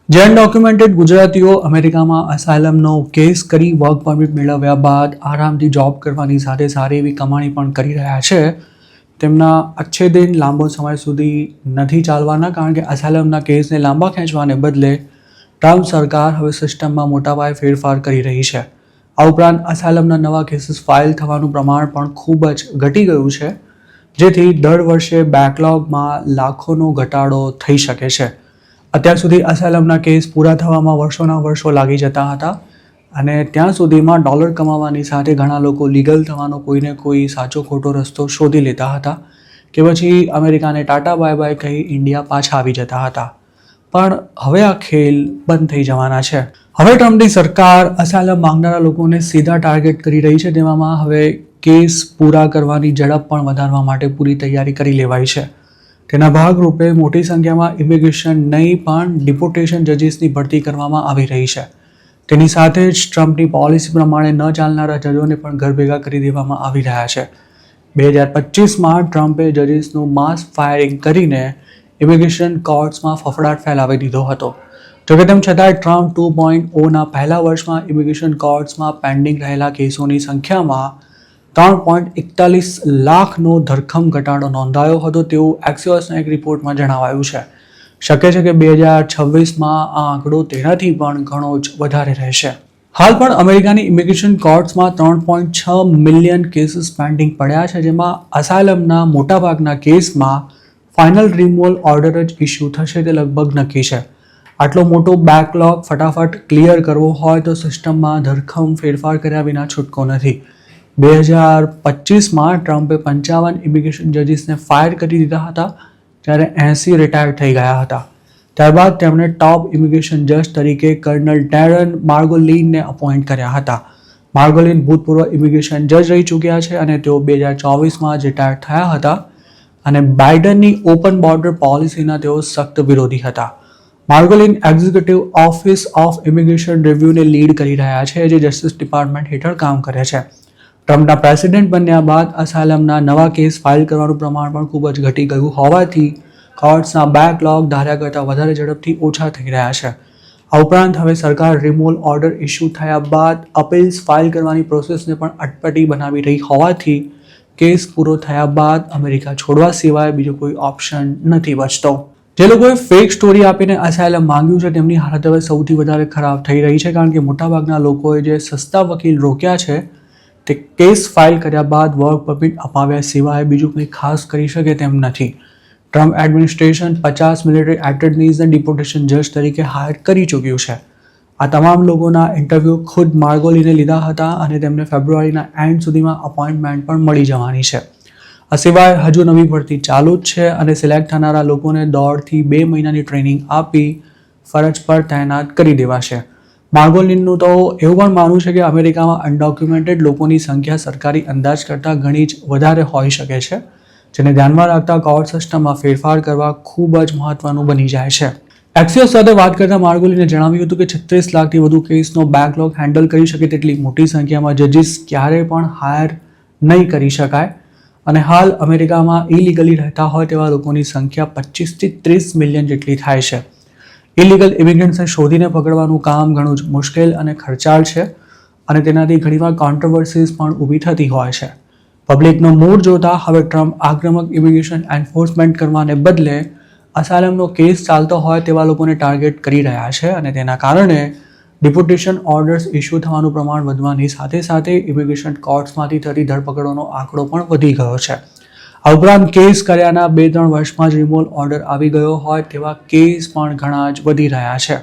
જે અનડોક્યુમેન્ટેડ ગુજરાતીઓ અમેરિકામાં અસાયલમનો કેસ કરી વર્ક પરમિટ મેળવ્યા બાદ આરામથી જોબ કરવાની સાથે સારી એવી કમાણી પણ કરી રહ્યા છે, તેમના અચ્છેદિન લાંબો સમય સુધી નથી ચાલવાના, કારણ કે અસાયલમના કેસને લાંબા ખેંચવાને બદલે ટ્રમ્પ સરકાર હવે સિસ્ટમમાં મોટા પાયે ફેરફાર કરી રહી છે. આ ઉપરાંત અસાયલમના નવા કેસીસ ફાઇલ થવાનું પ્રમાણ પણ ખૂબ જ ઘટી ગયું છે, જેથી દર વર્ષે બેકલોગમાં લાખોનો ઘટાડો થઈ શકે છે. અત્યાર સુધી અસાયલમના કેસ પૂરા થવામાં વર્ષોના વર્ષો લાગી જતા હતા અને ત્યાં સુધીમાં ડોલર કમાવાની સાથે ઘણા લોકો લીગલ થવાનો કોઈને કોઈ સાચો ખોટો રસ્તો શોધી લેતા હતા કે પછી અમેરિકાને ટાટા બાય બાય કહી ઇન્ડિયા પાછા આવી જતા હતા. પણ હવે આ ખેલ બંધ થઈ જવાના છે. હવે ટ્રમ્પની સરકાર અસાયલમ માંગનારા લોકોને સીધા ટાર્ગેટ કરી રહી છે. તેવામાં હવે કેસ પૂરા કરવાની ઝડપ પણ વધારવા માટે પૂરી તૈયારી કરી લેવાઈ છે. તેના ભાગરૂપે મોટી સંખ્યામાં ઇમિગ્રેશન નહીં પણ ડિપોર્ટેશન જજીસની ભરતી કરવામાં આવી રહી છે. તેની સાથે જ ટ્રમ્પની પોલિસી પ્રમાણે ન ચાલનારા જજોને પણ ઘર ભેગા કરી દેવામાં આવી રહ્યા છે. 2025માં ટ્રમ્પે જજીસનું માસ ફાયરિંગ કરીને ઇમિગ્રેશન કોર્ટ્સમાં ફફડાટ ફેલાવી દીધો હતો. જોકે તેમ છતાંય ટ્રમ્પ 2.0ના પહેલા વર્ષમાં ઇમિગ્રેશન કોર્ટ્સમાં પેન્ડિંગ રહેલા કેસોની સંખ્યામાં 3.41 લાખનો ધરખમ ઘટાડો નોંધાયો હતો તેવું એક્સિયોસના એક રિપોર્ટમાં જણાવાયું છે. શક્ય છે કે 2026માં આ આંકડો તેનાથી પણ ઘણો જ વધારે રહેશે. હાલ પણ અમેરિકાની ઇમિગ્રેશન કોર્ટ્સમાં 3.6 મિલિયન કેસીસ પેન્ડિંગ પડ્યા છે, જેમાં અસાયલમના મોટાભાગના કેસમાં ફાઇનલ રિમૂવલ ઓર્ડર જ ઇસ્યુ થશે તે લગભગ નક્કી છે. આટલો મોટો બેકલોગ ફટાફટ ક્લિયર કરવો હોય તો સિસ્ટમમાં ધરખમ ફેરફાર કર્યા વિના છૂટકો નથી. 2025માં ટ્રમ્પે 55 ઇમિગ્રેશન જજીસને ફાયર કરી દીધા હતા, જ્યારે 80 રિટાયર થઈ ગયા હતા. ત્યારબાદ તેમણે ટોપ ઇમિગ્રેશન જજ તરીકે કર્નલ ડેરન માર્ગોલિનને અપોઇન્ટ કર્યા હતા. માર્ગોલિન ભૂતપૂર્વ ઇમિગ્રેશન જજ રહી ચૂક્યા છે અને તેઓ 2024માં જ રિટાયર થયા હતા અને બાઇડનની ઓપન બોર્ડર પોલિસીના તેઓ સખ્ત વિરોધી હતા. Margolin executive office of immigration રિવ્યુને લીડ કરી રહ્યા છે, જે જસ્ટિસ ડિપાર્ટમેન્ટ હેઠળ કામ કરે છે. ટ્રમ્પના પ્રેસિડેન્ટ બન્યા બાદ અસાયલમના નવા કેસ ફાઇલ કરવાનું પ્રમાણ પણ ખૂબ જ ઘટી ગયું હોવાથી કોર્ટ્સના બેકલોગ ધાર્યા કરતાં વધારે ઝડપથી ઓછા થઈ રહ્યા છે. આ ઉપરાંત હવે સરકાર રિમૂવલ ઓર્ડર ઇસ્યુ થયા બાદ અપીલ્સ ફાઇલ કરવાની પ્રોસેસને પણ અટપટી બનાવી રહી હોવાથી કેસ પૂરો થયા બાદ અમેરિકા છોડવા સિવાય બીજો કોઈ ઓપ્શન નથી બચતો. જે લોકોએ ફેક સ્ટોરી આપીને અસાયલમ માંગ્યું છે તેમની હાલત હવે સૌથી વધારે ખરાબ થઈ રહી છે, કારણ કે મોટાભાગના લોકોએ જે સસ્તા વકીલ રોક્યા છે તે કેસ ફાઇલ કર્યા બાદ વર્ક પરમિટ અપાવ્યા સિવાય બીજું કંઈ ખાસ કરી શકે તેમ નથી. ટ્રમ્પ એડમિનિસ્ટ્રેશન 50 મિલિટરી એટર્નીઝને ડિપોર્ટેશન જજ તરીકે હાયર કરી ચૂક્યું છે. આ તમામ લોકોના ઇન્ટરવ્યૂ ખુદ માર્ગોલિને લીધા હતા અને તેમને ફેબ્રુઆરીના એન્ડ સુધીમાં અપોઇન્ટમેન્ટ પણ મળી જવાની છે. આ સિવાય હજુ નવી ભરતી ચાલુ જ છે અને સિલેક્ટ થનારા લોકોને 1.5થી 2 મહિનાની ટ્રેનિંગ આપી ફરજ પર તૈનાત કરી દેવાશે. માર્ગોલિનનું તો એવું પણ માનવું છે કે અમેરિકામાં અનડોક્યુમેન્ટેડ લોકોની સંખ્યા સરકારી અંદાજ કરતાં ઘણી જ વધારે હોઈ શકે છે, જેને ધ્યાનમાં રાખતા કોર્ટ સિસ્ટમમાં ફેરફાર કરવા ખૂબ જ મહત્વનું બની જાય છે. એક્સિયોસ સાથે વાત કરતા માર્ગોલિને જણાવ્યું હતું કે 36 લાખથી વધુ કેસનો બેકલોગ હેન્ડલ કરી શકે તેટલી મોટી સંખ્યામાં જજીસ ક્યારેય પણ હાયર નહીં કરી શકાય અને હાલ અમેરિકામાં ઇલીગલી રહેતા હોય તેવા લોકોની સંખ્યા 25થી 30 મિલિયન જેટલી થાય છે. ઇલીગલ ઇમિગ્રન્ટ્સને શોધીને પકડવાનું કામ ઘણું જ મુશ્કેલ અને ખર્ચાળ છે અને તેનાથી ઘણીવાર કોન્ટ્રોવર્સીઝ પણ ઊભી થતી હોય છે. પબ્લિકનો મૂડ જોતા હવે ટ્રમ્પ આક્રમક ઇમિગ્રેશન એન્ફોર્સમેન્ટ કરવાને બદલે અસાયલમનો કેસ ચાલતો હોય તેવા લોકોને ટાર્ગેટ કરી રહ્યા છે અને તેના કારણે ડિપોર્ટેશન ઓર્ડર્સ ઇસ્યુ થવાનું પ્રમાણ વધવાની સાથે સાથે ઇમિગ્રેશન કોર્ટ્સમાંથી થતી ધરપકડોનો આંકડો પણ વધી ગયો છે. આ ઉપરાંત કેસ કર્યાના 2-3 વર્ષમાં જ રિમૂવલ ઓર્ડર આવી ગયો હોય તેવા કેસ પણ ઘણા જ વધી રહ્યા છે.